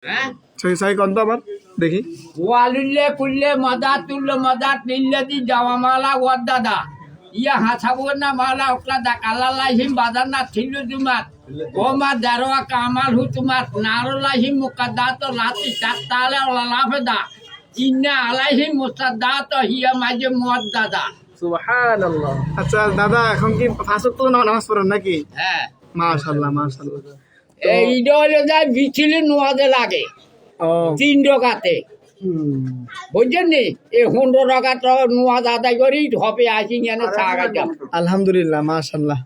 হ্যাঁ সেই সাই কত আবার দেখি ওয়ালিল্লে কুল্লে মাদাত তুল্লে মাদাত লিল্লাদি জাওয়ামালা ওয়াদ দাদা ইয়া হাসাবো না মালা ওকলা দা কালালাহিম বাদার না ছিলু জুমাত ও মা দারোয়া কামাল হুতুমাত নারুলাহিম মুকাদ্দাত লাতি তাতালে লাফেদা ইন্না আলাইহিম মুসাদ্দাত হিয়া মাঝে মুয়াদ্দাদা সুবহানাল্লাহ। আচ্ছা দাদা এখন কি পাঁচ ওয়াক্ত নামাজ পড়েন নাকি? হ্যাঁ মাশাআল্লাহ মাশাআল্লাহ। এইটা হলো যায় বিছিলি নোয়াদে লাগে ও 3 টাকাতে বুঝছেন নি এই 15 টাকা তো নোয়াদ আদায় করি হবে আসি এনে চা খাইতাম। আলহামদুলিল্লাহ মাশাআল্লাহ।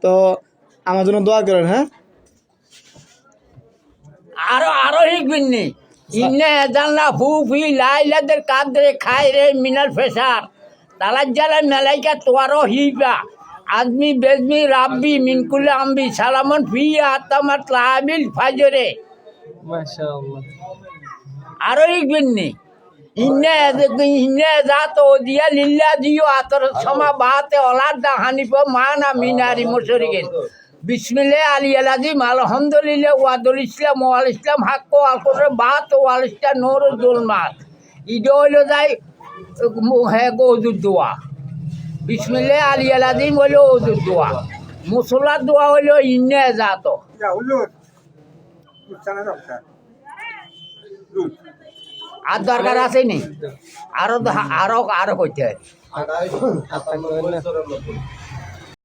তো আমার জন্য দোয়া করেন। হ্যাঁ আরো শিখবেন নি ইন্নে জানলা ফুফি লাইলাদের কাদরে খাই রে মিনাল ফেসার তালার জালা মেলাইকা তোয়ারো হিবা আদমি বেজমি রাব্বি মিনকুলে আম্বি সালামন ফি আতামাত লাবিল ফাজরে মাশাআল্লাহ। আরো শিখবেন নি ইন্নে জাত ও দিয়া লিল্লা দিও আতর সমা বাতে ওলাদ দা হানিফ মানা মিনারি মুশরিকিন বিসমিল্লাহ আলী আলাজিম আলহামদুলিল্লাহ ওয়াদুল ইসলাম ওয়াল ইসলাম হাক্ক আল কোরআন বাত ওয়াল ইসলাম নূরুল জুলমাত ইদো হইলো যাই হ্যাঁ ওযুর দোয়া বিসমিল্লাহ আলী আলাজিম হইলো ওযুর দোয়া মুসল্লার দোয়া হইলো ইন্নে জাত আর দরকার আছে নি আরো আরো আরো কইতে হয়